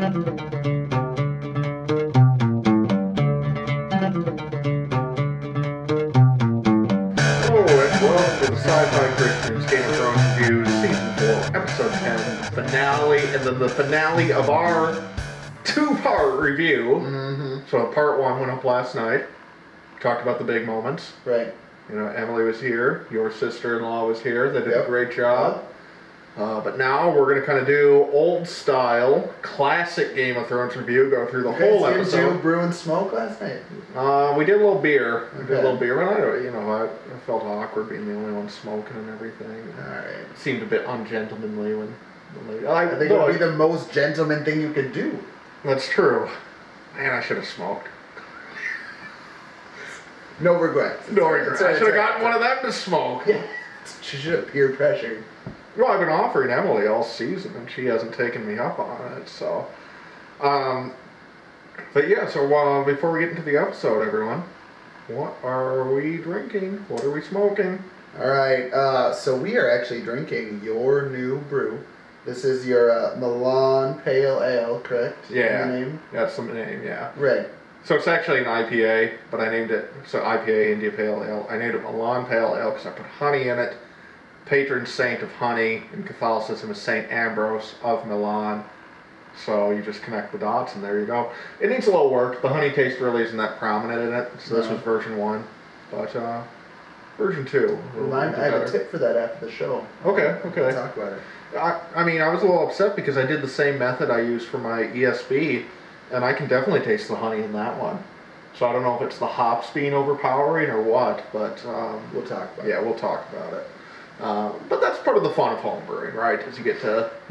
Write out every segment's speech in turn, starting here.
Welcome to the Sci-Fi Christian's Game of Thrones Reviews, Season 4, Episode 10, finale, and then the finale of our two-part review. So part 1 went up last night, talked about the big moments. Right. You know, Emily was here, your sister-in-law was here, they did a great job. But now we're going to kind of do old-style, classic Game of Thrones review, go through the whole episode. Did you brew and smoke last night? We did a little beer. We did a little beer, but I felt awkward being the only one smoking and everything. Alright. It seemed a bit ungentlemanly when I think it would be the most gentleman thing you could do. That's true. Man, I should have smoked. No regrets. No regrets. I should have gotten one of them to smoke. Yeah. She should have peer pressured. Well, I've been offering Emily all season, and she hasn't taken me up on it, so... But yeah, so before we get into the episode, everyone, what are we drinking? What are we smoking? Alright, so we are actually drinking your new brew. This is your Milan Pale Ale, correct? Yeah, the name? That's the name, yeah. Right. So it's actually an IPA, but I named it, so IPA, India Pale Ale. I named it Milan Pale Ale because I put honey in it. Patron saint of honey in Catholicism is Saint Ambrose of Milan. So you just connect the dots and there you go. It needs a little work. The honey taste really isn't that prominent in it. So this was version 1. But version 2. I have a tip for that after the show. Okay. We'll talk about it. I mean, I was a little upset because I did the same method I used for my ESB. And I can definitely taste the honey in that one. So I don't know if it's the hops being overpowering or what. But we'll talk about it. Yeah, we'll talk about it. But that's part of the fun of home brewing, right? Is you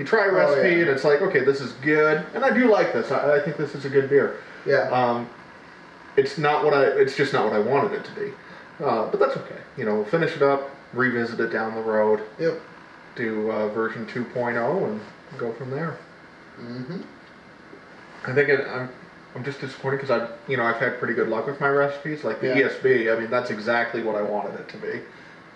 try a recipe and it's like, okay, this is good, and I do like this. I think this is a good beer. Yeah. It's just not what I wanted it to be. But that's okay. We'll finish it up, revisit it down the road. Yep. Do version 2.0 and go from there. I think I'm just disappointed because I've had pretty good luck with my recipes. Like the ESB, I mean, that's exactly what I wanted it to be.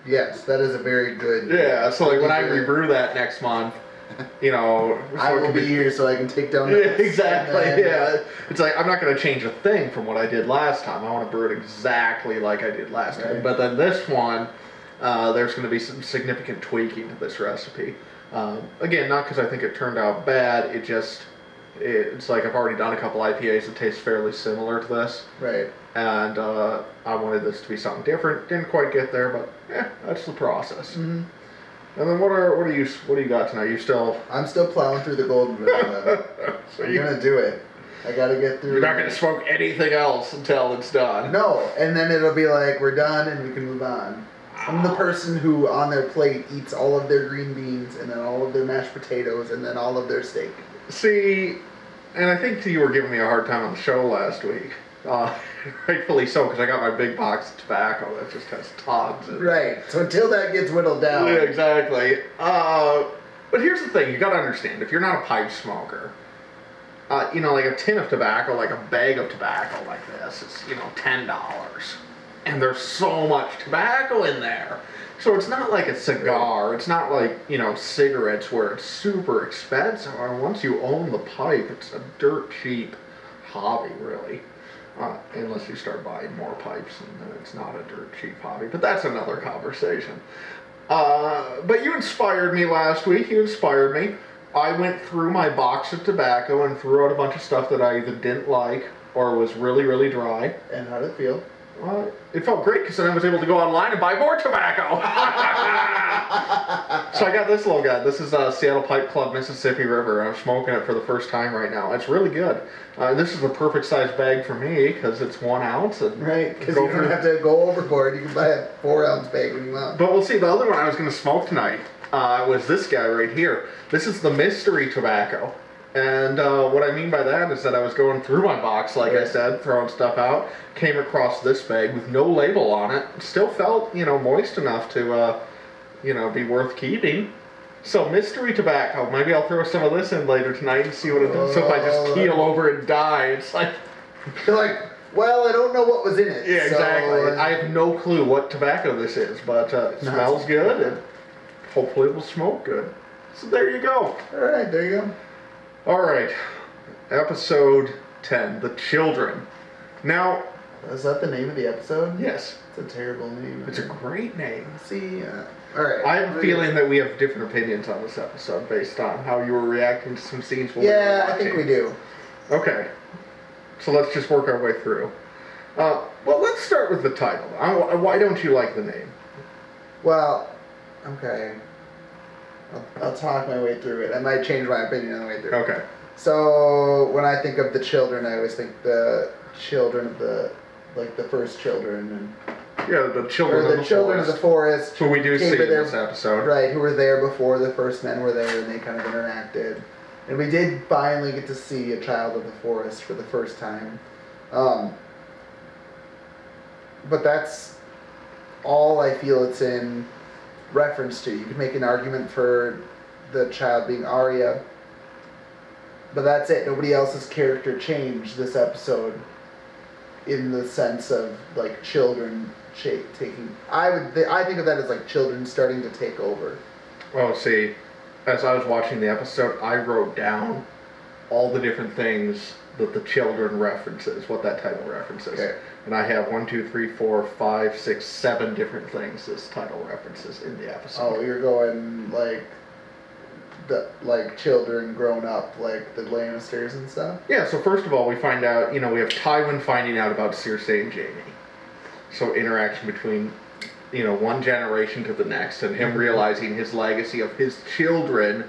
Yes, that is a very good... Yeah, so like when I rebrew that next month, I will be here so I can take down the... Yeah, exactly, yeah. It's like, I'm not going to change a thing from what I did last time. I want to brew it exactly like I did last time. But then this one, there's going to be some significant tweaking to this recipe. Again, not because I think it turned out bad, it's like I've already done a couple IPAs that taste fairly similar to this. Right. And I wanted this to be something different. Didn't quite get there, but that's the process. And then what do you got tonight? I'm still plowing through the golden vanilla. So I'm gonna do it. I gotta get through. You're not gonna smoke anything else until it's done. No, and then it'll be like we're done and we can move on. I'm the person who on their plate eats all of their green beans and then all of their mashed potatoes and then all of their steak. See, and I think you were giving me a hard time on the show last week. Rightfully so, because I got my big box of tobacco that just has tons. Right. So until that gets whittled down. Yeah, exactly. But here's the thing: you got to understand, if you're not a pipe smoker, like a tin of tobacco, like a bag of tobacco like this, is $10, and there's so much tobacco in there. So it's not like a cigar. It's not like cigarettes where it's super expensive. Once you own the pipe, it's a dirt cheap hobby, really. Unless you start buying more pipes, and then it's not a dirt cheap hobby. But that's another conversation. But you inspired me last week. You inspired me. I went through my box of tobacco and threw out a bunch of stuff that I either didn't like or was really, really dry. And how did it feel? It felt great because then I was able to go online and buy more tobacco. So I got this little guy. This is Seattle Pipe Club Mississippi River. I'm smoking it for the first time right now. It's really good. This is a perfect size bag for me because it's 1 ounce. Right, because you don't have to go overboard. You can buy a 4-ounce bag when you want. But we'll see. The other one I was going to smoke tonight was this guy right here. This is the mystery tobacco. And what I mean by that is that I was going through my box, like I said, throwing stuff out, came across this bag with no label on it, still felt, moist enough to, be worth keeping. So mystery tobacco, maybe I'll throw some of this in later tonight and see what it does. So if I just keel over and die, it's like... You're like, well, I don't know what was in it. Yeah, exactly. I have no clue what tobacco this is, but it smells good, and hopefully it will smoke good. So there you go. All right, there you go. All right. Episode 10, The Children. Now... Is that the name of the episode? Yes. It's a terrible name. It's a great name. See, alright. I have a feeling that we have different opinions on this episode based on how you were reacting to some scenes when we were watching. I think we do. Okay. So let's just work our way through. Well, let's start with the title. Why don't you like the name? Well, okay. I'll talk my way through it. I might change my opinion on the way through. Okay. So, when I think of the children, I always think the children of the first children. Yeah, the children of the children forest. of the forest. Who we do see in this episode. Right, who were there before the first men were there, and they kind of interacted. And we did finally get to see a child of the forest for the first time. But that's all I feel it's in reference to. You could make an argument for the child being Arya, but that's it. Nobody else's character changed this episode in the sense of like children taking. I think of that as like children starting to take over. Well, see, as I was watching the episode, I wrote down all the different things that the children references, what that title references. Okay. And I have 1, 2, 3, 4, 5, 6, 7 different things this title references in the episode. Oh, you're going like children grown up, like the Lannisters and stuff? Yeah, so first of all, we find out, we have Tywin finding out about Cersei and Jaime. So interaction between, one generation to the next, and him realizing his legacy of his children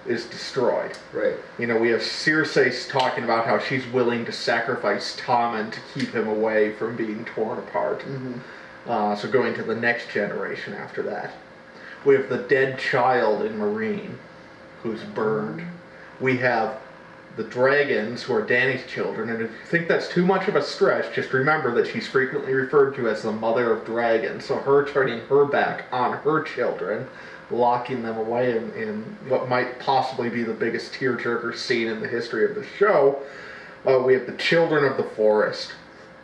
is destroyed. Right. We have Cersei talking about how she's willing to sacrifice Tommen to keep him away from being torn apart. Mm-hmm. So going to the next generation after that. We have the dead child in Meereen, who's burned. We have the dragons, who are Dany's children, and if you think that's too much of a stretch, just remember that she's frequently referred to as the mother of dragons, so her turning her back on her children, locking them away in what might possibly be the biggest tearjerker scene in the history of the show. We have the children of the forest.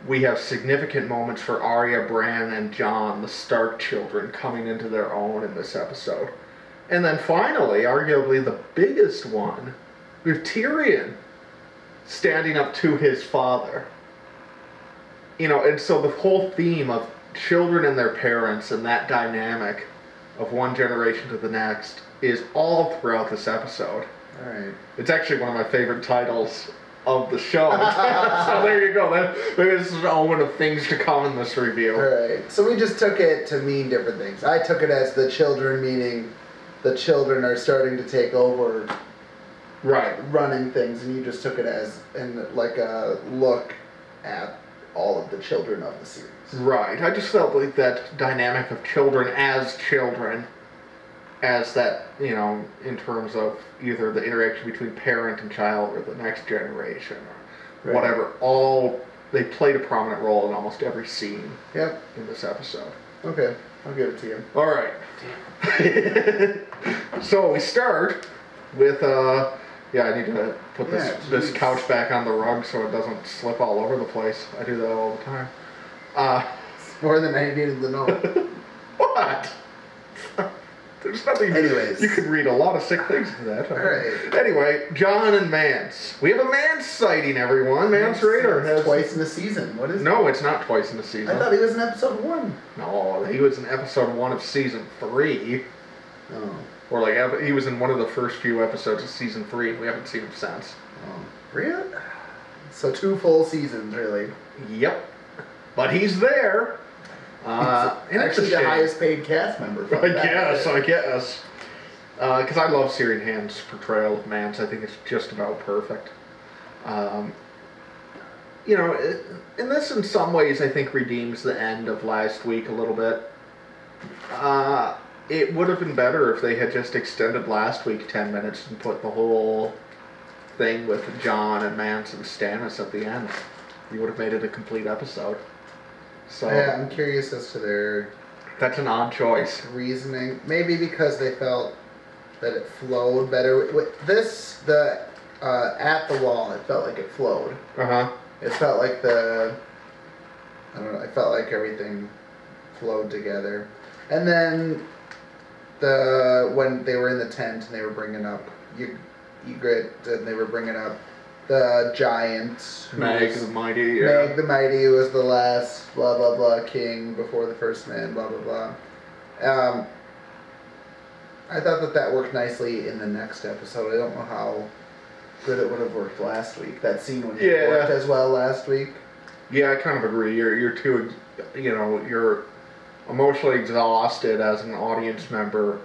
We have significant moments for Arya, Bran, and Jon, the Stark children, coming into their own in this episode. And then finally, arguably the biggest one, we have Tyrion standing up to his father. And so the whole theme of children and their parents and that dynamic of one generation to the next is all throughout this episode. Alright. It's actually one of my favorite titles of the show. So there you go. Maybe this is an omen of things to come in this review. Alright. So we just took it to mean different things. I took it as the children, meaning the children are starting to take over, right, running things, and you just took it as like a look at all of the children of the series. Right. I just felt like that dynamic of children, as that, in terms of either the interaction between parent and child or the next generation or whatever, they played a prominent role in almost every scene in this episode. Okay, I'll give it to you. All right. So we start with, I need to put this couch back on the rug so it doesn't slip all over the place. I do that all the time. It's more than I needed to know. What? There's nothing. Anyways. You could read a lot of sick things into that. Alright. Anyway, Jon and Mance. We have a Mance sighting, everyone. Mance Raider has... twice in the season. What is it? No, it's not twice in the season. I thought he was in episode 1. No, he was in episode 1 of season 3. Oh. Or he was in one of the first few episodes of season 3. We haven't seen him since. Oh. Really? So 2 full seasons, really. Yep. But he's there. Actually the highest paid cast member. I guess. Because I love Syrian Hand's portrayal of Mance. I think it's just about perfect. And this in some ways I think redeems the end of last week a little bit. It would have been better if they had just extended last week 10 minutes and put the whole thing with Jon and Mance and Stannis at the end. You would have made it a complete episode. So yeah, I'm curious as to their... That's an odd choice. Reasoning. Maybe because they felt that it flowed better. With this, at the wall, it felt like it flowed. Uh-huh. It felt like I don't know, it felt like everything flowed together. And then when they were in the tent and they were bringing up Ygritte and they were bringing up the giant. Meg the Mighty, yeah. Meg the Mighty was the last blah blah blah king before the first man, blah blah blah. I thought that worked nicely in the next episode. I don't know how good it would have worked last week. That scene would have worked as well last week. Yeah, I kind of agree. You're too, you're emotionally exhausted as an audience member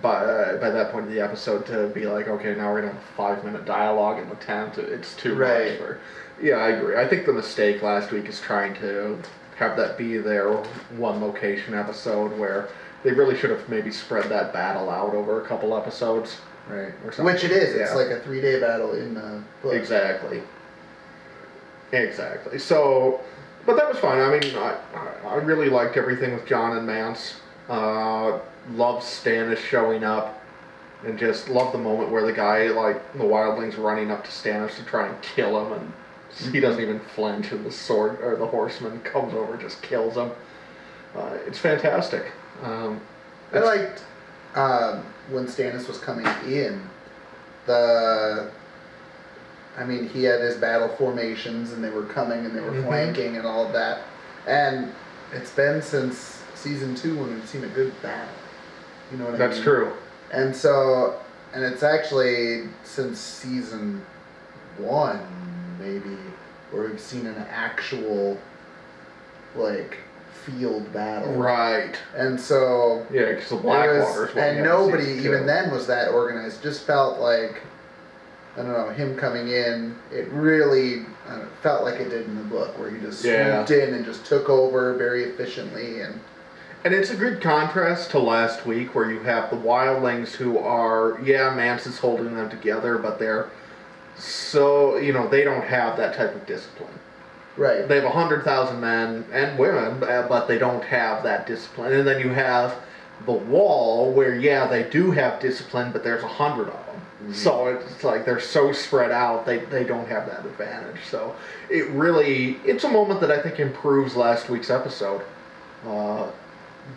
by that point of the episode to be like, okay, now we're gonna have a 5-minute dialogue in the tent. It's too much. Yeah, I agree. I think the mistake last week is trying to have that be their one location episode where they really should have maybe spread that battle out over a couple episodes. Right. Or something. Which it is. It's like a 3-day battle in the book. Exactly. So, but that was fine. I mean, I really liked everything with John and Mance. Loved Stannis showing up. And just love the moment where the guy, like, the wildling's running up to Stannis to try and kill him. And he doesn't even flinch. And the sword, or the horseman comes over and just kills him. It's fantastic. I liked when Stannis was coming in, he had his battle formations and they were coming and they were flanking and all of that. And it's been since season 2 when we've seen a good battle. You know what I mean? That's true. And so, and it's actually since season 1, maybe, where we've seen an actual, like, field battle. Right. And so... Yeah, because the Blackwater is what and nobody even then was that organized. Just felt like, I don't know, him coming in, it really felt like it did in the book, where he just swooped in and just took over very efficiently. And it's a good contrast to last week, where you have the wildlings who are, Mance is holding them together, but they're so, they don't have that type of discipline. Right. They have 100,000 men and women, but they don't have that discipline. And then you have the Wall, where, they do have discipline, but there's 100 of them. Mm-hmm. So it's like they're so spread out, they don't have that advantage. So it's a moment that I think improves last week's episode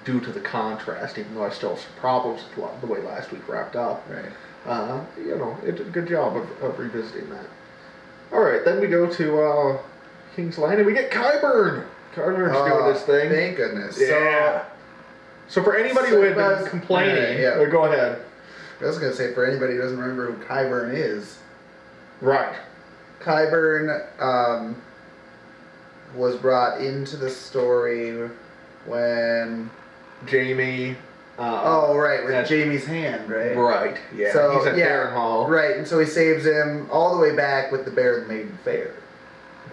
due to the contrast, even though I still have some problems with the way last week wrapped up. Right. It did a good job of revisiting that. All right, then we go to... King's Landing. We get Qyburn. Qyburn's doing this thing. Thank goodness. Yeah. So for anybody who had been complaining, go ahead. I was going to say, for anybody who doesn't remember who Qyburn is. Right. Qyburn was brought into the story when... Jaime... with Jaime's hand, right? Right, yeah. So, he's at Harrenhal. Right, and so he saves him all the way back with the Bear and the Maiden Fair.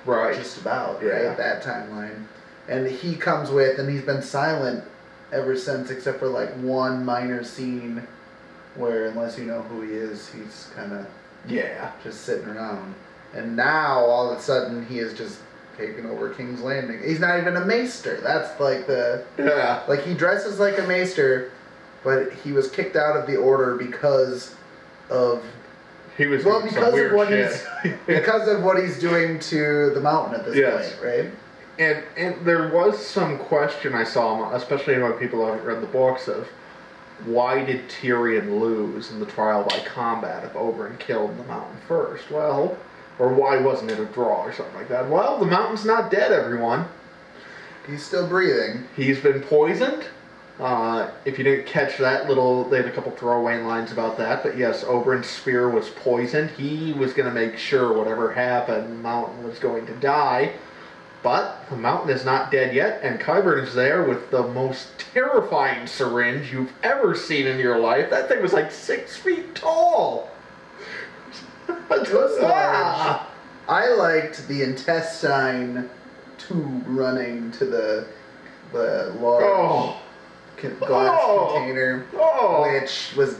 Right. Just about, right? That timeline. And he comes with, and he's been silent ever since, except for like one minor scene where, unless you know who he is, he's kind of just sitting around. And now, all of a sudden, he is just taking over King's Landing. He's not even a maester. That's like the... Yeah. Like, he dresses like a maester, but he was kicked out of the order because of... He was doing some weird shit. Because of what he's doing to the mountain at this point, right? And there was some question I saw, especially among people who haven't read the books, of why did Tyrion lose in the trial by combat if Oberyn killed the mountain first? Well, or why wasn't it a draw or something like that? Well, the mountain's not dead, everyone. He's still breathing. He's been poisoned. If you didn't catch that they had a couple throwaway lines about that, but yes, Oberyn's spear was poisoned. He was going to make sure whatever happened, the mountain was going to die. But the mountain is not dead yet, and Qyburn is there with the most terrifying syringe you've ever seen in your life. That thing was like 6 feet tall. It was large. I liked the intestine tube running to the large... glass container, which was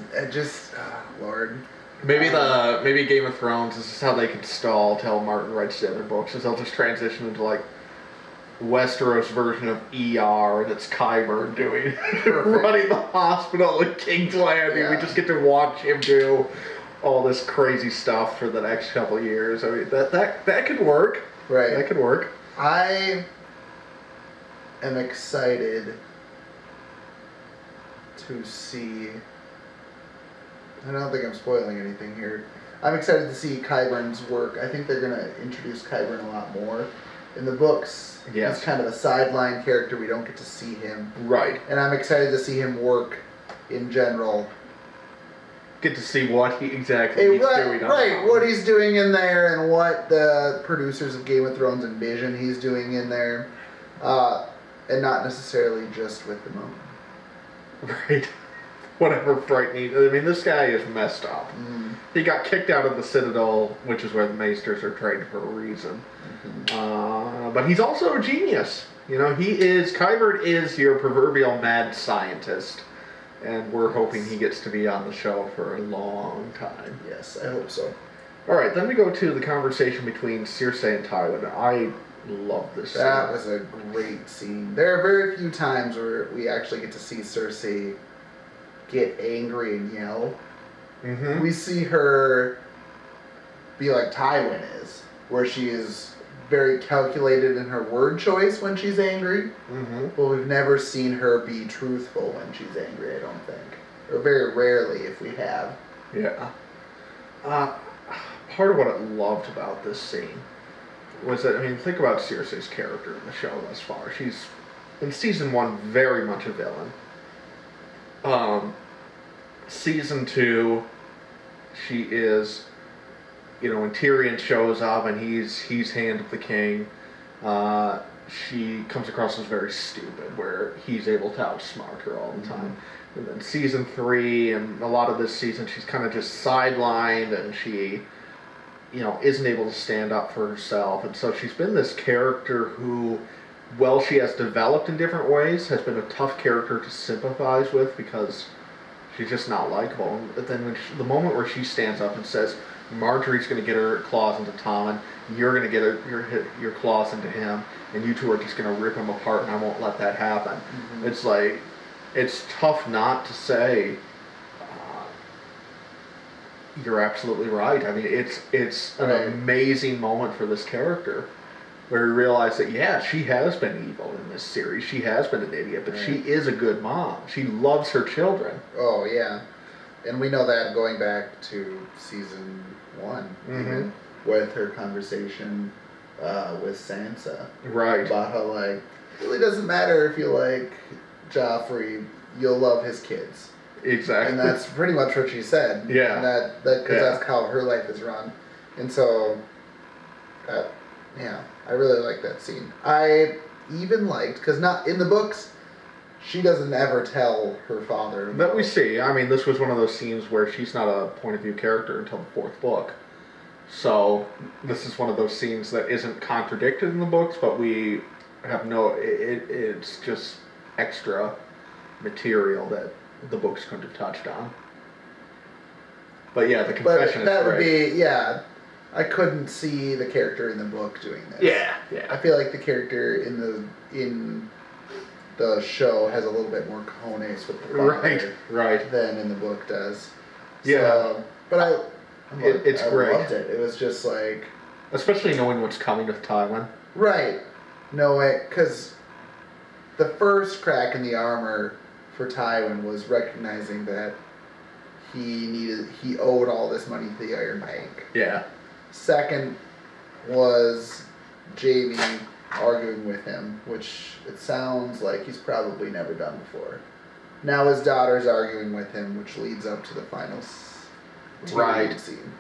Lord. Maybe Game of Thrones, this is how they can stall till Martin writes the other books, is they'll just transition into like Westeros version of ER, and it's Qyburn doing running the hospital at King's Landing. Yeah. We just get to watch him do all this crazy stuff for the next couple of years. I mean, that could work. Right. That could work. I am excited to see... I don't think I'm spoiling anything here. I'm excited to see Qyburn's work. I think they're going to introduce Qyburn a lot more in the books. Yes. He's kind of a sideline character. We don't get to see him. Right. And I'm excited to see him work in general. Get to see what he's doing. Right, what he's doing in there and what the producers of Game of Thrones envision he's doing in there. And not necessarily just with the moment. Right. Whatever frightening. I mean, this guy is messed up. He got kicked out of the Citadel, which is where the Maesters are trained for a reason. But he's also a genius. You know, Qyburn is your proverbial mad scientist. And we're hoping he gets to be on the show for a long time. Yes, I hope so. Alright, then we go to the conversation between Cersei and Tywin. I love this scene. That was a great scene. There are very few times where we actually get to see Cersei get angry and yell. We see her be like Tywin is, where she is very calculated in her word choice when she's angry, but we've never seen her be truthful when she's angry, I don't think. Or very rarely if we have. Yeah. Part of what I loved about this scene was that, I mean, think about Cersei's character in the show thus far. She's, in season 1, very much a villain. Season 2, she is, you know, when Tyrion shows up and he's Hand of the King, she comes across as very stupid, where he's able to outsmart her all the time. And then season 3 and a lot of this season, she's kind of just sidelined and she, you know, isn't able to stand up for herself. And so she's been this character who, well, she has developed in different ways, has been a tough character to sympathize with because she's just not likable. But then when the moment where she stands up and says, Marjorie's going to get her claws into Tommen, you're going to get your claws into him, and you two are just going to rip him apart, and I won't let that happen. It's like, it's tough not to say, you're absolutely right. I mean, it's an amazing moment for this character, where we realize that, yeah, she has been evil in this series. She has been an idiot, but she is a good mom. She loves her children. Oh, yeah. And we know that going back to season 1, even, with her conversation with Sansa. Right. About how, like, it really doesn't matter if you like Joffrey, you'll love his kids. Exactly. And that's pretty much what she said. Yeah. And because that's how her life is run. And so, yeah, I really like that scene. I even liked, because not in the books, she doesn't ever tell her father. That we see. I mean, this was one of those scenes where she's not a point of view character until the 4th book. So, this is one of those scenes that isn't contradicted in the books, but we have it's just extra material that the books couldn't have touched on. But yeah, the confession is that great. Would be, yeah, I couldn't see the character in the book doing this. Yeah. I feel like the character in the show has a little bit more cojones with the father than in the book does. Yeah. So, but it's great. I loved it. It was just like... Especially knowing what's coming with Tywin. Right. Because the first crack in the armor for Tywin was recognizing that he owed all this money to the Iron Bank. Yeah. Second was Jaime arguing with him, which it sounds like he's probably never done before. Now his daughter's arguing with him, which leads up to the final scene.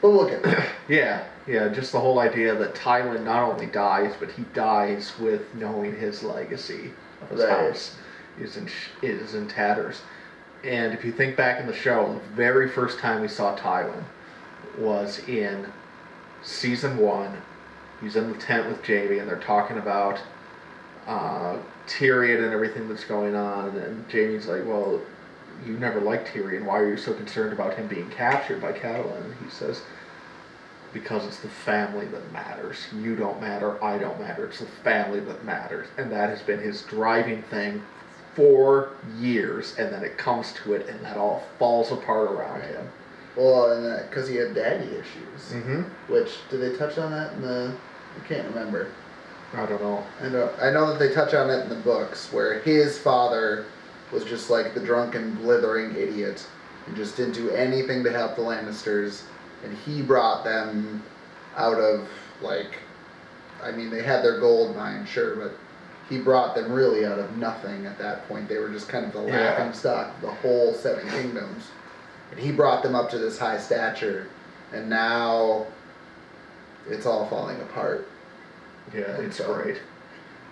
But we'll get there. Yeah, just the whole idea that Tywin not only dies, but he dies with knowing his legacy of his house is in tatters. And if you think back in the show, the very first time we saw Tywin was in season 1. He's in the tent with Jaime, and they're talking about Tyrion and everything that's going on. And then Jaime's like, well, you never liked Tyrion. Why are you so concerned about him being captured by Catelyn? And he says, because it's the family that matters. You don't matter, I don't matter. It's the family that matters. And that has been his driving thing for years. And then it comes to it, and that all falls apart around him. Well, and because he had daddy issues. Mm-hmm. Which, did they touch on that in the... I can't remember. I don't know. I know that they touch on it in the books, where his father was just like the drunken, blithering idiot who just didn't do anything to help the Lannisters. and he brought them out of, like, I mean, they had their gold mine, sure, but he brought them really out of nothing at that point. They were just kind of the laughing stock of the whole Seven Kingdoms. And he brought them up to this high stature, and now it's all falling apart. Yeah, it's great.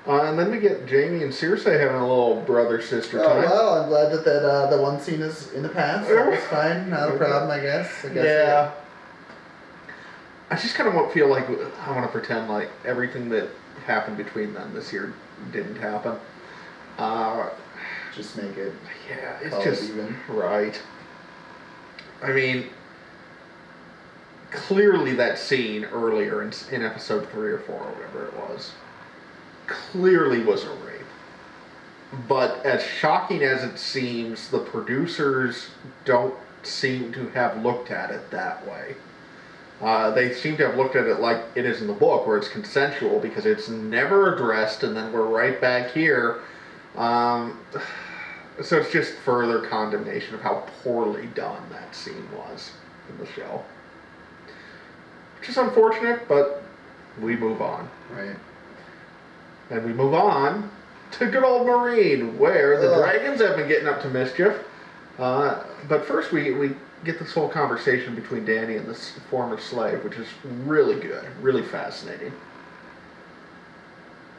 And then we get Jaime and Circe having a little brother-sister time. Well, I'm glad that the one scene is in the past. That was fine, not a problem, I guess. Yeah. I just kind of feel like I want to pretend like everything that happened between them this year didn't happen. Just make it. Yeah, it's just even. Right. I mean, clearly that scene earlier in episode 3 or 4 or whatever it was, clearly was a rape. But as shocking as it seems, the producers don't seem to have looked at it that way. They seem to have looked at it like it is in the book, where it's consensual, because it's never addressed, and then we're right back here. So it's just further condemnation of how poorly done that scene was in the show. Which is unfortunate, but we move on. Right. And we move on to good old Marine, where the dragons have been getting up to mischief. But first we get this whole conversation between Danny and this former slave, which is really good, really fascinating.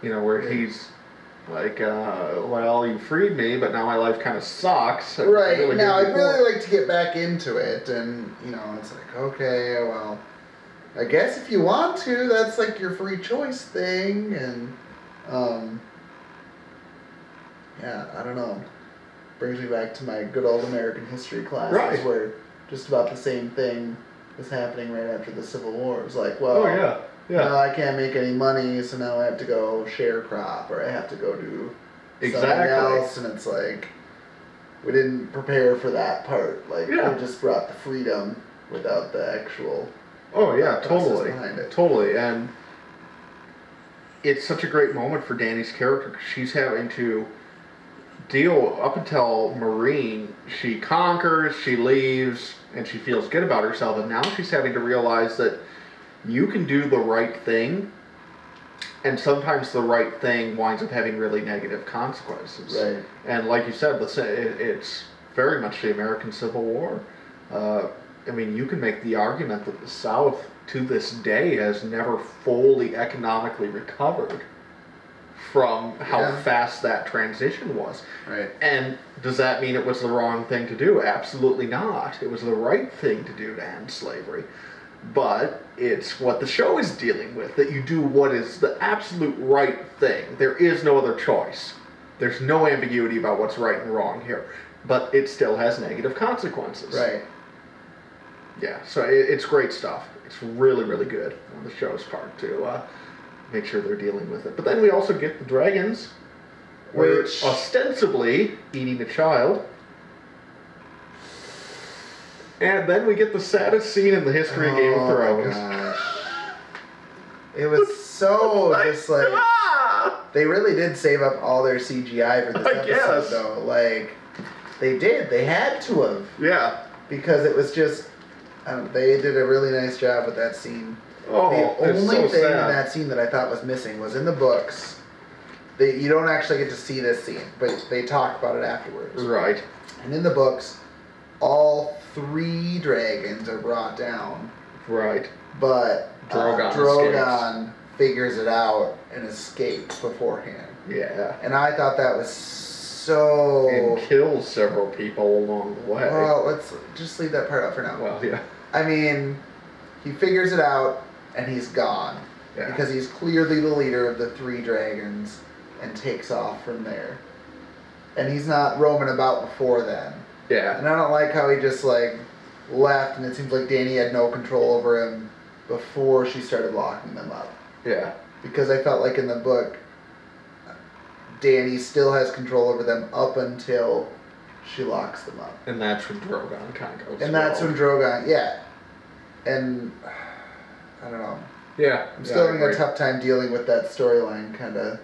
You know, where he's like, well, you freed me, but now my life kind of sucks. Right. Really now, I'd really like to get back into it, and, you know, it's like, okay, well, I guess if you want to, that's like your free choice thing, and, yeah, I don't know. Brings me back to my good old American history classes, where just about the same thing was happening right after the Civil War. It was like, well, now I can't make any money, so now I have to go sharecrop, or I have to go do something else, and it's like, we didn't prepare for that part. Like, we just brought the freedom without the actual totally behind it. Totally. And it's such a great moment for Danny's character, because she's having to deal, up until Marine, she conquers, she leaves, and she feels good about herself, and now she's having to realize that you can do the right thing, and sometimes the right thing winds up having really negative consequences. Right. And like you said, it's very much the American Civil War. I mean, you can make the argument that the South, to this day, has never fully economically recovered from how fast that transition was. Right. And does that mean it was the wrong thing to do? Absolutely not. It was the right thing to do to end slavery. But it's what the show is dealing with, that you do what is the absolute right thing. There is no other choice. There's no ambiguity about what's right and wrong here. But it still has negative consequences. Right. Yeah, so it's great stuff. It's really, really good on the show's part to make sure they're dealing with it. But then we also get the dragons, which ostensibly eating a child. And then we get the saddest scene in the history of Game of Thrones. Oh my gosh. It was so just like... They really did save up all their CGI for this episode, though. Like, they did. They had to have. Yeah. Because it was just... they did a really nice job with that scene. Oh, the only so thing sad. in that scene that I thought was missing was in the books. You don't actually get to see this scene, but they talk about it afterwards. Right. And in the books, all 3 dragons are brought down. Right. But Drogon figures it out and escapes beforehand. Yeah. And I thought that was so... And kills several people along the way. Well, let's just leave that part out for now. Well, yeah. I mean, he figures it out and he's gone. Yeah. Because he's clearly the leader of the 3 dragons and takes off from there. And he's not roaming about before then. Yeah. And I don't like how he just, like, left and it seems like Dany had no control over him before she started locking them up. Yeah. Because I felt like in the book, Dany still has control over them up until she locks them up. And that's when Drogon kind of goes. And that's when Drogon, And, I don't know. Yeah. I'm still having a tough time dealing with that storyline, kind of.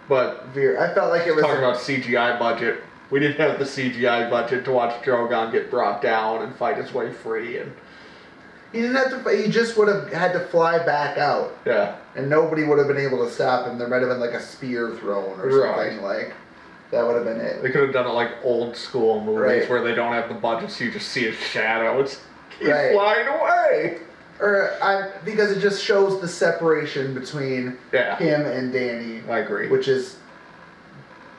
But I felt like it was... Talking about CGI budget, we didn't have the CGI budget to watch Drogon get brought down and fight his way free. And He didn't have to. He just would have had to fly back out. Yeah. And nobody would have been able to stop him. There might have been like a spear thrown or something like. That would have been it. They could have done it like old school movies Right. where they don't have the budget, so you just see a shadow. He's Right. flying away. Because it just shows the separation between Yeah. him and Danny. I agree. Which is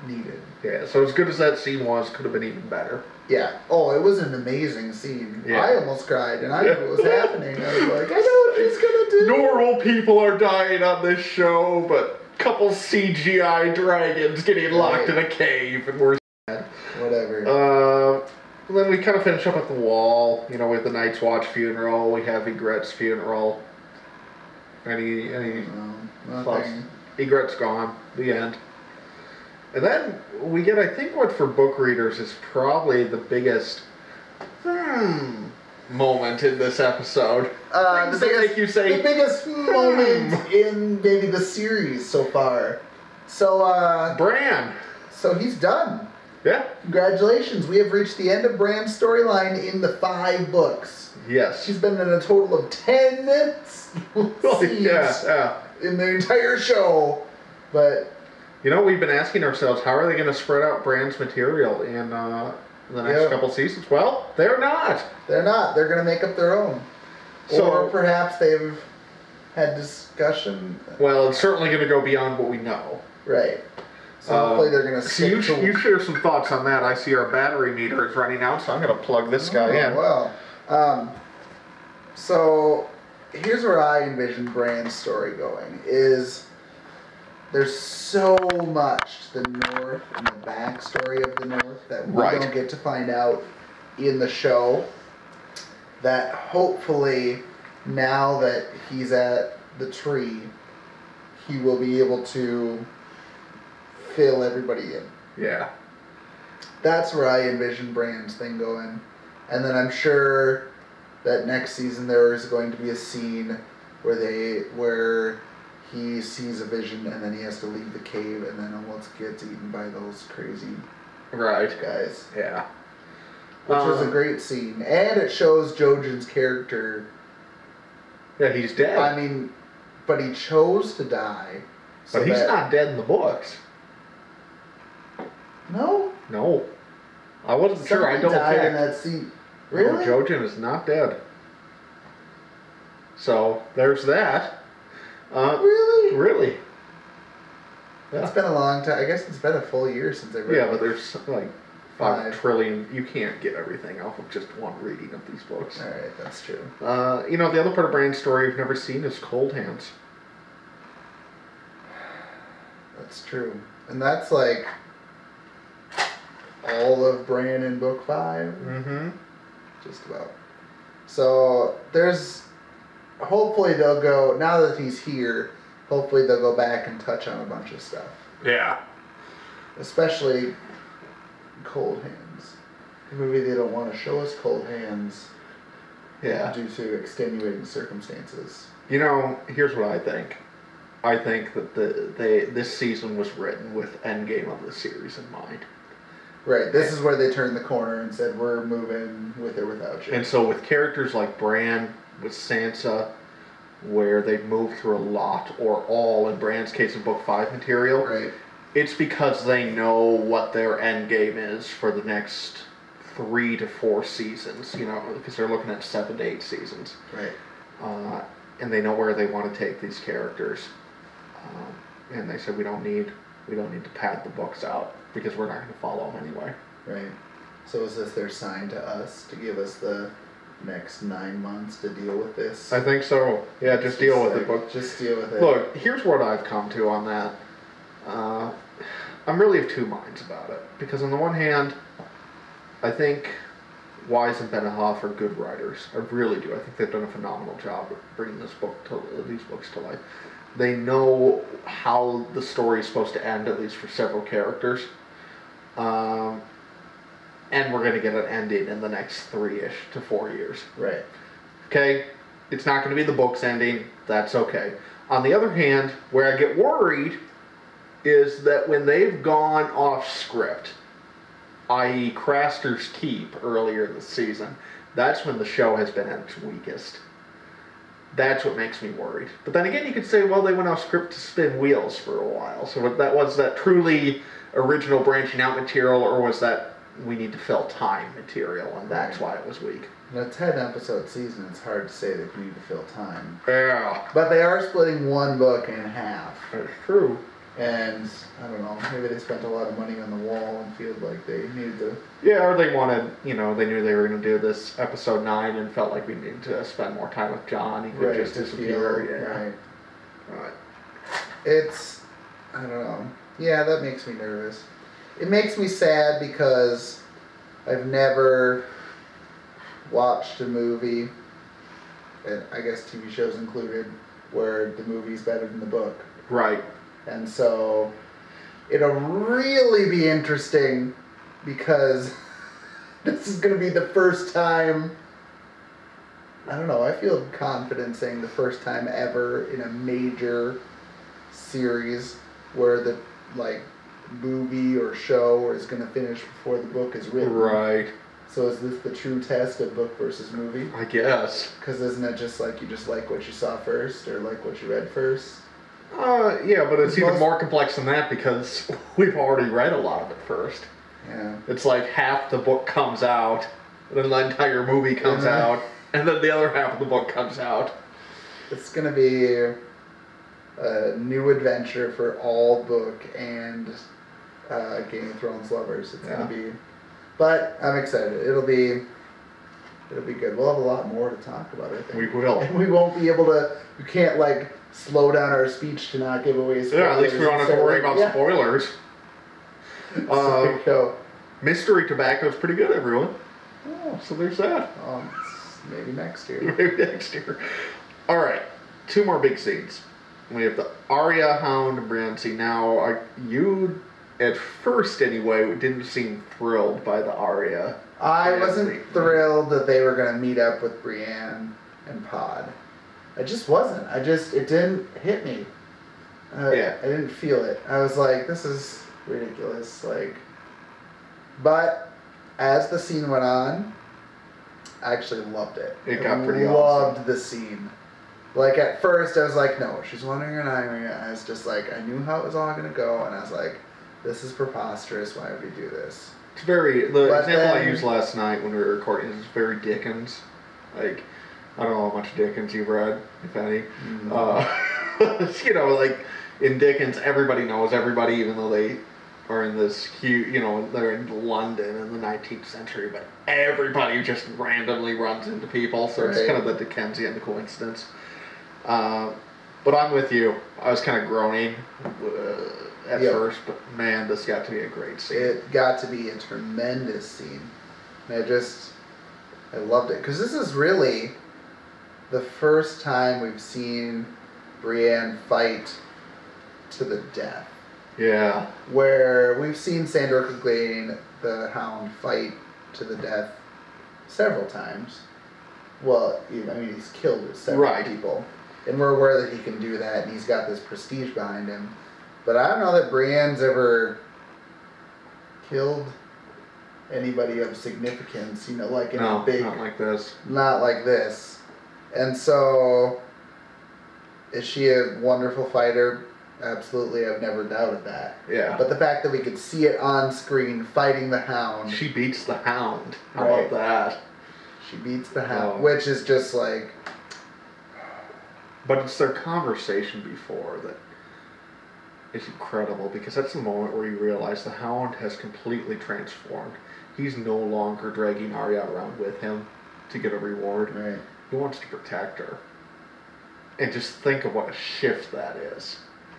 needed. Yeah, so as good as that scene was, could have been even better. Yeah. Oh, it was an amazing scene. Yeah. I almost cried, and I knew what was happening. I was like, I know what she's gonna do. Normal people are dying on this show, but a couple CGI dragons getting locked in a cave, and we're sad. Whatever. Then we kind of finish up at the wall, you know, with the Night's Watch funeral. We have Egret's funeral. Any thoughts? Nothing. Egret's gone. The end. And then we get, I think, what for book readers is probably the biggest moment in this episode. The Make you say, biggest moment in maybe the series so far. So, Bran. So he's done. Yeah. Congratulations. We have reached the end of Bran's storyline in the 5 books. Yes. She's been in a total of 10 scenes Yeah. in the entire show. But you know, we've been asking ourselves, how are they going to spread out Bran's material in the next couple seasons? Well, they're not. They're not. They're going to make up their own. So, or perhaps they've had discussion. Well, it's certainly going to go beyond what we know. Right. So hopefully they're going to stick to... You share some thoughts on that. I see our battery meter is running out, so I'm going to plug this guy in. Well, so here's where I envision Bran's story going, is there's so much to the North and the backstory of the North that we don't get to find out in the show, that hopefully now that he's at the tree, he will be able to fill everybody in. Yeah. That's where I envision Bran's thing going. And then I'm sure that next season there is going to be a scene where he sees a vision and then he has to leave the cave and then almost gets eaten by those crazy guys. Yeah. Which is a great scene. And it shows Jojen's character. Yeah, he's dead. I mean, but he chose to die. So but he's not dead in the books. No? No. I wasn't sure. I don't died in that scene. Really? No, Jojen is not dead. So, there's that. Really? Really. Yeah. It's been a long time. I guess it's been a full year since I read it. Yeah, but there's like 5 trillion. You can't get everything off of just one reading of these books. Alright, that's true. You know, the other part of Bran's story you've never seen is Cold Hands. That's true. And that's like all of Bran in book 5. Mm-hmm. Just about. So there's, hopefully they'll go, now that he's here, hopefully they'll go back and touch on a bunch of stuff. Yeah. Especially Cold Hands. Maybe they don't want to show us Cold Hands. Yeah. Due to extenuating circumstances. You know, here's what I think. I think that this season was written with endgame of the series in mind. Right, this is where they turned the corner and said, we're moving with or without you. And so with characters like Bran, with Sansa, where they've moved through a lot, or all, in Bran's case, in Book 5 material, right. It's because they know what their end game is for the next 3 to 4 seasons, you know, because they're looking at 7 to 8 seasons. Right. And they know where they want to take these characters. And they said, we don't need to pad the books out, because we're not going to follow them anyway. Right. So is this their sign to us to give us the next 9 months to deal with this? I think so. Yeah, just deal with it. But just deal with it. Look, here's what I've come to on that. I'm really of 2 minds about it. Because on the one hand, I think Wise and Benioff are good writers. I really do. I think they've done a phenomenal job of bringing these books to life. They know how the story is supposed to end, at least for several characters. And we're going to get an ending in the next 3-ish to 4 years. Right. Okay? It's not going to be the book's ending. That's okay. On the other hand, where I get worried is that when they've gone off script, i.e. Craster's Keep earlier this season, that's when the show has been at its weakest. That's what makes me worried. But then again, you could say, well, they went off script to spin wheels for a while. So was that truly original branching out material, or was that we need to fill time material, and that's why it was weak? In a 10-episode season, it's hard to say that you need to fill time. Yeah. But they are splitting one book in half. That's true. And, I don't know, maybe they spent a lot of money on the wall and feel like they needed to... Yeah, or they wanted, they knew they were going to do this episode 9 and felt like we needed to spend more time with John. He could just disappear. Right. It's, I don't know. Yeah, that makes me nervous. It makes me sad because I've never watched a movie, and I guess TV shows included, where the movie's better than the book. Right. And so it'll really be interesting because this is going to be the first time, I don't know, I feel confident saying the first time ever in a major series where the movie or show is going to finish before the book is written. Right. So is this the true test of book versus movie? I guess. Because isn't it just like you just like what you saw first or like what you read first? Yeah, but it's even more complex than that because we've already read a lot of it first. Yeah. It's like half the book comes out, then the entire movie comes out, and then the other half of the book comes out. It's going to be a new adventure for all book and Game of Thrones lovers. It's going to be... But I'm excited. It'll be good. We'll have a lot more to talk about, I think. We will. And we won't be able to... We can't, slow down our speech to not give away spoilers. Yeah, at least we don't have to worry about spoilers. So there you go. Mystery Tobacco's pretty good, everyone. Oh. So there's that. Maybe next year. Maybe next year. All right, 2 more big scenes. We have the Arya, Hound, and Brienne scene. Now, you, at first anyway, didn't seem thrilled by the Arya. I wasn't thrilled that they were going to meet up with Brienne and Pod. I just wasn't. It didn't hit me. I didn't feel it. I was like, this is ridiculous. But as the scene went on, I actually loved it. It got pretty awesome. Loved awesome. the scene. At first I was like, no, she's wandering an eye. I was just like, I knew how it was all going to go, and I was like, this is preposterous. Why would we do this? It's the example I used last night when we were recording is very Dickens. I don't know how much Dickens you've read, if any. In Dickens, everybody knows everybody, even though they are in this huge, they're in London in the 19th century, but everybody just randomly runs into people, so it's kind of the Dickensian coincidence. But I'm with you. I was kind of groaning at first, but man, this got to be a great scene. It got to be a tremendous scene. And I loved it, because this is really the first time we've seen Brienne fight to the death. Yeah. Where we've seen Sandor Clegane, the Hound, fight to the death several times. Well, he's killed several people. And we're aware that he can do that, and he's got this prestige behind him. But I don't know that Brienne's ever killed anybody of significance, not like this. Not like this. And so, is she a wonderful fighter? Absolutely, I've never doubted that. Yeah. But the fact that we could see it on screen fighting the Hound. She beats the Hound. How about that? She beats the Hound, which is just like... But it's their conversation before that is incredible, because that's the moment where you realize the Hound has completely transformed. He's no longer dragging Arya around with him to get a reward. Right. He wants to protect her. And just think of what a shift that is.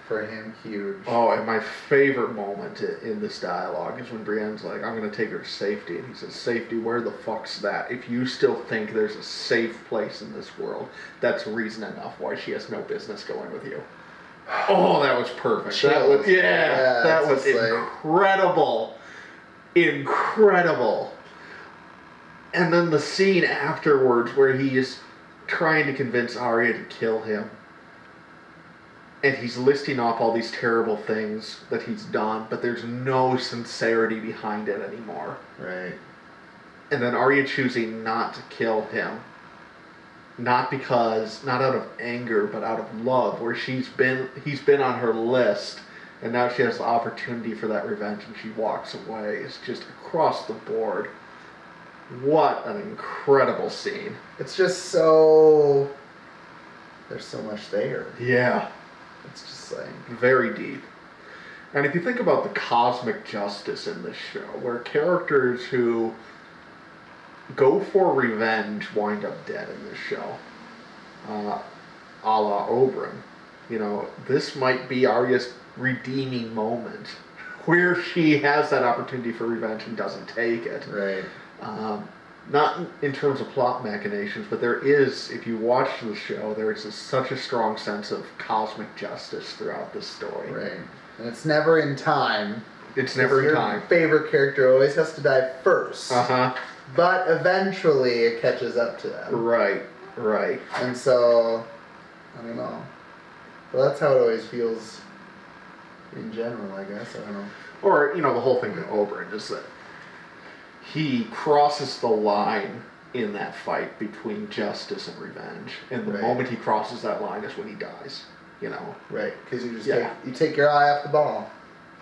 For him, huge. Oh, and my favorite moment in this dialogue is when Brienne's like, I'm going to take her to safety. And he says, safety? Where the fuck's that? If you still think there's a safe place in this world, that's reason enough why she has no business going with you. Oh, that was perfect. That was incredible. Incredible. And then the scene afterwards where he is trying to convince Arya to kill him. And he's listing off all these terrible things that he's done, but there's no sincerity behind it anymore. Right. And then Arya choosing not to kill him. not out of anger, but out of love, where he's been on her list, and now she has the opportunity for that revenge, and she walks away. It's just across the board. What an incredible scene. It's just so... There's so much there. Yeah. It's just like... Very deep. And if you think about the cosmic justice in this show, where characters who go for revenge wind up dead in this show, a la Oberyn, this might be Arya's redeeming moment, where she has that opportunity for revenge and doesn't take it. Right. Not in terms of plot machinations, but there is, if you watch the show, there is such a strong sense of cosmic justice throughout this story. Right. And it's never in time. It's never in time. Your favorite character always has to die first. Uh-huh. But eventually it catches up to them. Right. And so, I don't know. Well, that's how it always feels in general, I guess. I don't know. Or, the whole thing with Oberyn is that he crosses the line in that fight between justice and revenge. And the moment he crosses that line is when he dies, Right, because you just take your eye off the ball.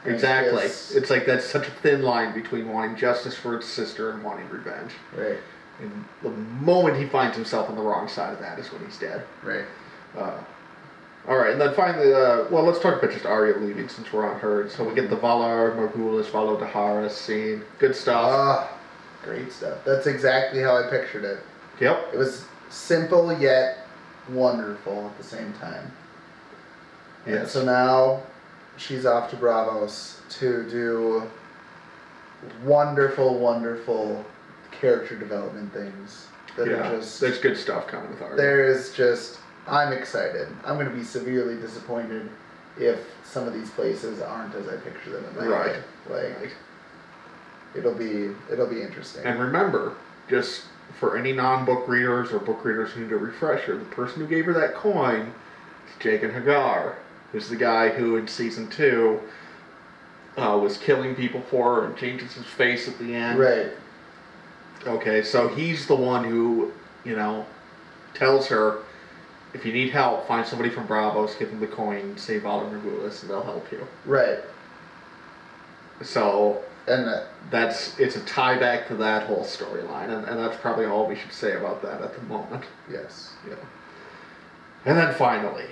Exactly. It's like that's such a thin line between wanting justice for his sister and wanting revenge. Right. And the moment he finds himself on the wrong side of that is when he's dead. Right. All right, and then finally, let's talk about just Arya leaving since we're on her. So we get the Valar Morghulis, Valo Dahara scene. Good stuff. Great stuff. That's exactly how I pictured it. Yep. It was simple yet wonderful at the same time. Yes. And so now she's off to Bravos to do wonderful, wonderful character development things that are just... There's good stuff coming with Arya. There is just... I'm excited. I'm going to be severely disappointed if some of these places aren't as I picture them in my head. Like, it'll be interesting. And remember, just for any non-book readers or book readers who need a refresher, the person who gave her that coin is Jagan Hagar, who's the guy who in season 2 was killing people for her and changes his face at the end. Right. Okay, so he's the one who, tells her, if you need help, find somebody from Bravos, give them the coin, say Valar Morghulis, and they'll help you. Right. So, and it's a tie back to that whole storyline, and that's probably all we should say about that at the moment. Yes. Yeah. And then finally,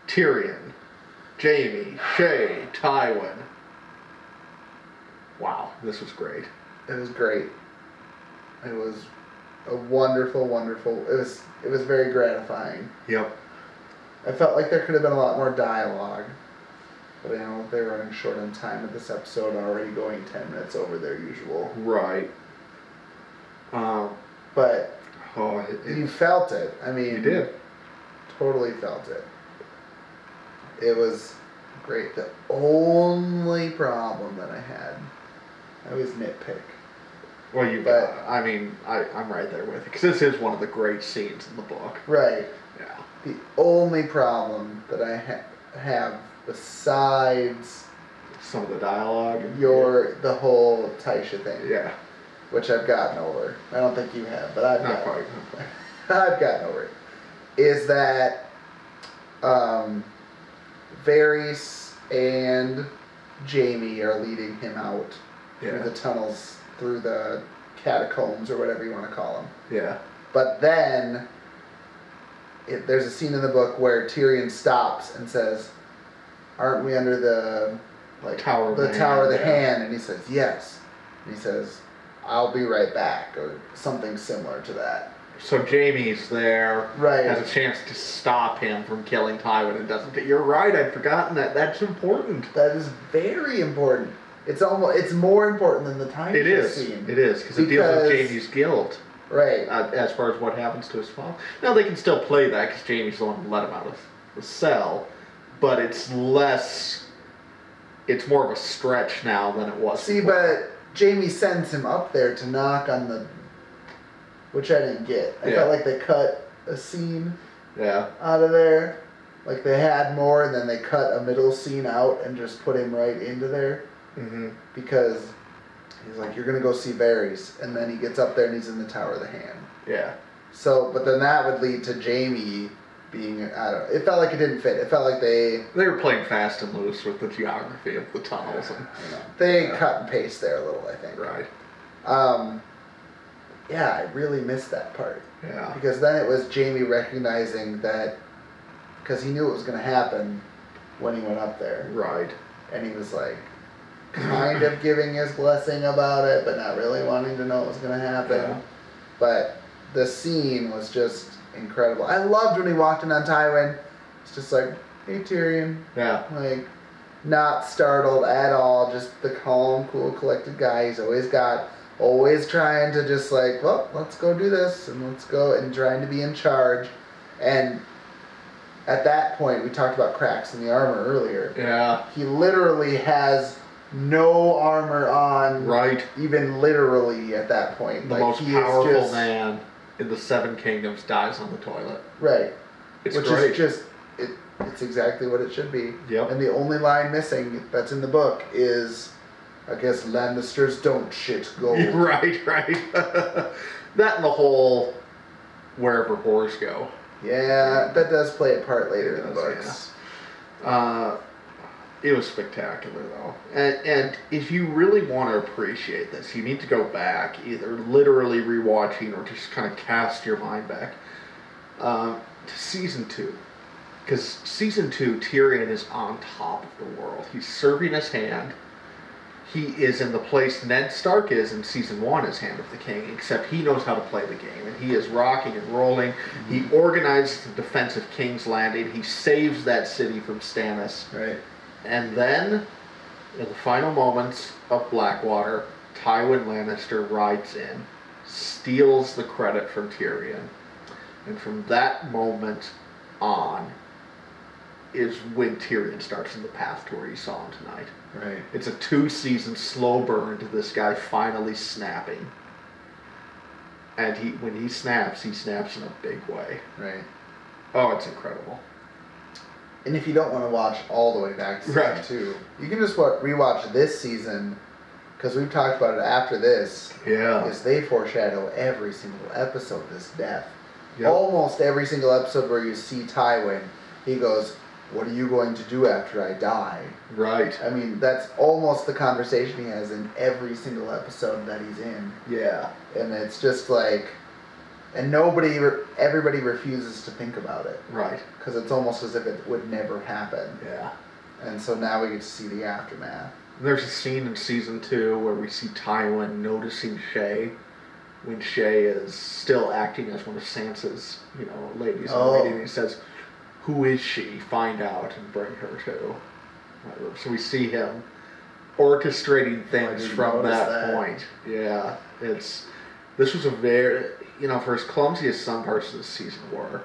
Tyrion, Jaime, Shay, Tywin. Wow, this was great. It was great. It was a wonderful, wonderful... It was very gratifying. Yep. I felt like there could have been a lot more dialogue. But they're running short on time with this episode, already going 10 minutes over their usual. Right. But you felt it. I mean... You did. Totally felt it. It was great. The only problem that I always nitpick. Well, I'm right there with it, because this is one of the great scenes in the book. Right. Yeah. The only problem that I have, besides some of the dialogue, the whole Taisha thing, yeah, which I've gotten over. I don't think you have, but I've not gotten quite. I've gotten over it. Is that Varys and Jaime are leading him out through the tunnels, through the catacombs, or whatever you want to call them. Yeah. But then, there's a scene in the book where Tyrion stops and says, "Aren't we under the Tower of the Hand?" And he says, "Yes." And he says, "I'll be right back," or something similar to that. So Jaime's there, right, has a chance to stop him from killing Tywin and doesn't. You're right, I'd forgotten that. That's important. That is very important. It's more important than the Taisha scene. It is, because it deals with Jaime's guilt. Right. As far as what happens to his father. Now, they can still play that, because Jaime's the one who let him out of the cell, but it's more of a stretch now than it was before. But Jaime sends him up there to knock on the... Which I didn't get. I felt like they cut a scene out of there. Like they had more, and then they cut a middle scene out and just put him right into there. Mm-hmm. Because he's like, "You're going to go see Varys." And then he gets up there and he's in the Tower of the Hand. Yeah. So, but then that would lead to Jamie being, I don't know, it felt like it didn't fit. It felt like they were playing fast and loose with the geography of the tunnels. And they cut and paste there a little, I think. Right. Yeah, I really missed that part. Yeah. Because then it was Jamie recognizing that, because he knew it was going to happen when he went up there. Right. And he was like, kind of giving his blessing about it, but not really wanting to know what was going to happen. Yeah. But the scene was just incredible. I loved when he walked in on Tywin. It's just like, hey Tyrion. Yeah. Like, not startled at all. Just the calm, cool, collected guy. He's always trying to just like, well, let's go do this and let's go, and trying to be in charge. And at that point, we talked about cracks in the armor earlier. Yeah. He literally has no armor on. Right. Even literally at that point. The most powerful man in the Seven Kingdoms dies on the toilet. Right. It's Which great. is just, it's exactly what it should be. Yep. And the only line missing that's in the book is, I guess Lannisters don't shit gold. Right. That and the whole wherever whores go. Yeah, that does play a part later in the books. Yeah. It was spectacular though, and if you really want to appreciate this, you need to go back, either literally rewatching or just kind of cast your mind back to season 2, because season 2, Tyrion is on top of the world. He's serving his hand. He is in the place Ned Stark is in season 1 as Hand of the King, except he knows how to play the game, and he is rocking and rolling. Mm-hmm. He organizes the defense of King's Landing. He saves that city from Stannis. Right. And then, in the final moments of Blackwater, Tywin Lannister rides in, steals the credit from Tyrion, and from that moment on is when Tyrion starts in the path to where you saw him tonight. Right. It's a 2-season slow burn to this guy finally snapping. And when he snaps in a big way. Right. Oh, it's incredible. And if you don't want to watch all the way back to season 2, you can just rewatch this season, because we've talked about it after this. Yeah. Is they foreshadow every single episode of this death. Yep. Almost every single episode where you see Tywin, he goes, what are you going to do after I die? Right. I mean, that's almost the conversation he has in every single episode that he's in. Yeah. And it's just like, and everybody refuses to think about it. Right. Because it's almost as if it would never happen. Yeah. And so now we get to see the aftermath. There's a scene in season 2 where we see Tywin noticing Shay when Shay is still acting as one of Sansa's, ladies in waiting. And he says, "Who is she? Find out and bring her to." So we see him orchestrating things from that point. Yeah, this was a very, for as clumsy as some parts of the season were,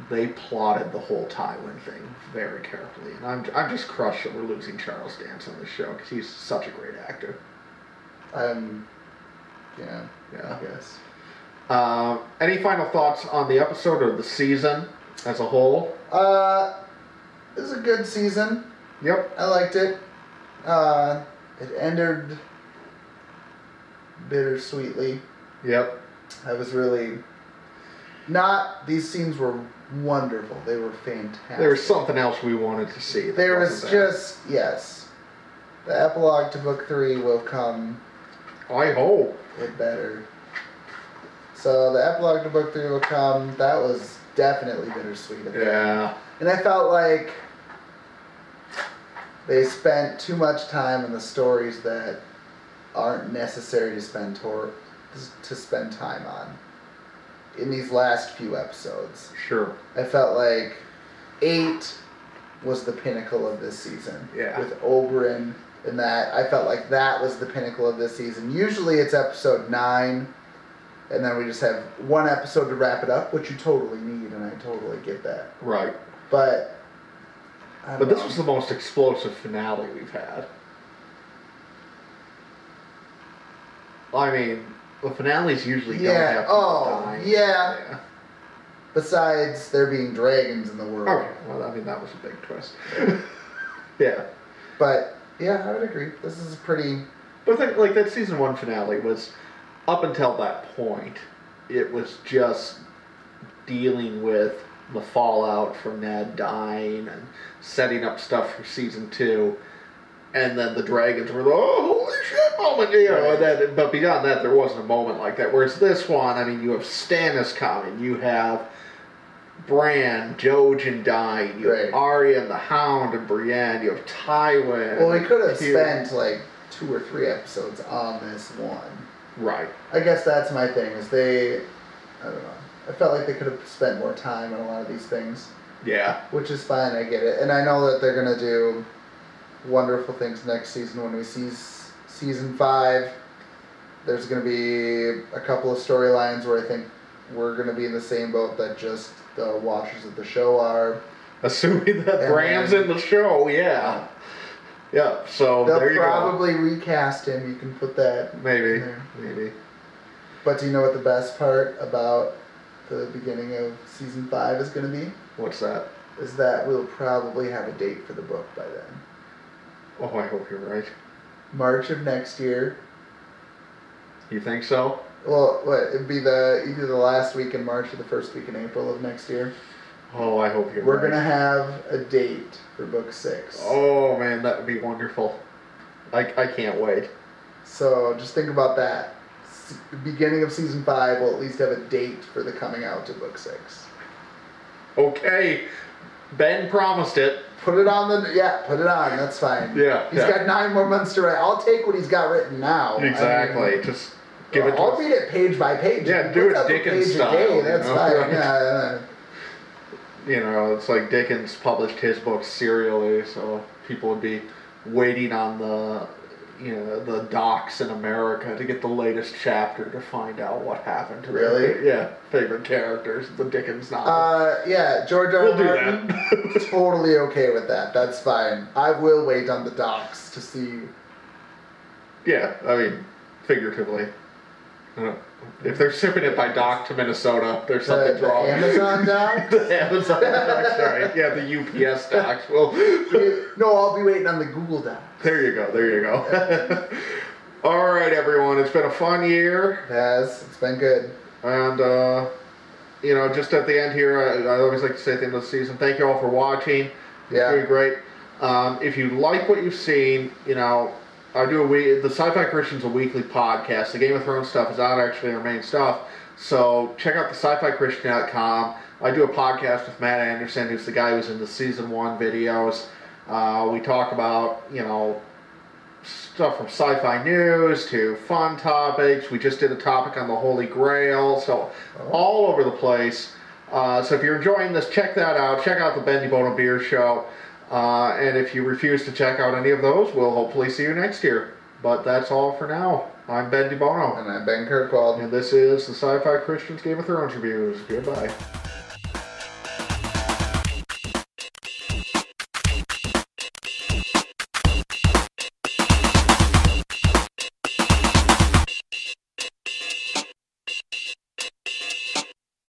they plotted the whole Tywin thing very carefully. And I'm just crushed that we're losing Charles Dance on this show, because he's such a great actor. Yeah, I guess. Any final thoughts on the episode or the season as a whole? It was a good season. Yep. I liked it. It ended bittersweetly. Yep. I was really these scenes were wonderful. They were fantastic. There was something else we wanted to see. There was just, yes. The epilogue to book 3 will come. I hope. It better. So the epilogue to book 3 will come. That was definitely bittersweet. Yeah. And I felt like they spent too much time on the stories that aren't necessary to spend time on in these last few episodes. Sure. I felt like 8 was the pinnacle of this season. Yeah. With Oberyn and that. I felt like that was the pinnacle of this season. Usually it's episode 9, and then we just have one episode to wrap it up, which you totally need, and I totally get that. Right. But this was the most explosive finale we've had. I mean, the finales usually don't have people dying. Yeah. Besides there being dragons in the world. Okay, well, I mean, that was a big twist. Yeah. But, yeah, I would agree. This is pretty... But like that season 1 finale was, up until that point, it was just dealing with the fallout from Ned dying and setting up stuff for season 2. And then the dragons were the holy shit moment, you know. And then, but beyond that, there wasn't a moment like that. Whereas this one, I mean, you have Stannis coming, you have Bran, Jojen dying, you have Arya and the Hound and Brienne, you have Tywin. Well, we could have spent like 2 or 3 episodes on this one. Right. I guess that's my thing. Is I don't know. I felt like they could have spent more time on a lot of these things. Yeah. Which is fine. I get it, and I know that they're gonna do wonderful things next season when we see season 5. There's going to be a couple of storylines where I think we're going to be in the same boat that just the watchers of the show are. Assuming that Bran's in the show, yeah. Yeah, so there you go. They'll probably recast him. You can put that maybe, in there. Maybe. But do you know what the best part about the beginning of season 5 is going to be? What's that? Is that we'll probably have a date for the book by then. Oh, I hope you're right. March of next year. You think so? Well, it'd be either the last week in March or the first week in April of next year. Oh, I hope you're right. We're going to have a date for book 6. Oh, man, that would be wonderful. I can't wait. So just think about that. The beginning of season 5, we'll at least have a date for the coming out to book 6. Okay. Ben promised it. Put it on put it on. That's fine. Yeah. He's got 9 more months to write. I'll take what he's got written now. Exactly. I mean, just give it to I'll read it page by page. Yeah, do it Dickens style. Day, that's fine. Right? Yeah. You know, it's like Dickens published his books serially, so people would be waiting on the docks in America to get the latest chapter to find out what happened to their favorite characters, the Dickens novel. George R. We'll Martin, do that. Totally okay with that. That's fine. I will wait on the docks to see. Yeah, I mean, figuratively. If they're shipping it by dock to Minnesota, there's something wrong. The Amazon docks? The Amazon docks, sorry. Yeah, the UPS docks. Well, no, I'll be waiting on the Google docs. There you go. All right, everyone. It's been a fun year. It has. It's been good. And, just at the end here, I always like to say at the end of the season, thank you all for watching. It's doing great. If you like what you've seen, I do the Sci-Fi Christian's a weekly podcast. The Game of Thrones stuff is not actually our main stuff. So check out the sci-fi-christian.com. I do a podcast with Matt Anderson, who's the guy who's in the season 1 videos. We talk about, stuff from sci-fi news to fun topics. We just did a topic on the Holy Grail. So all over the place. So if you're enjoying this, check that out. Check out the Ben DiBono Beer Show. And if you refuse to check out any of those, we'll hopefully see you next year. But that's all for now. I'm Ben DiBono. And I'm Ben Kirkwald. And this is the Sci-Fi Christian's Game of Thrones Reviews. Goodbye.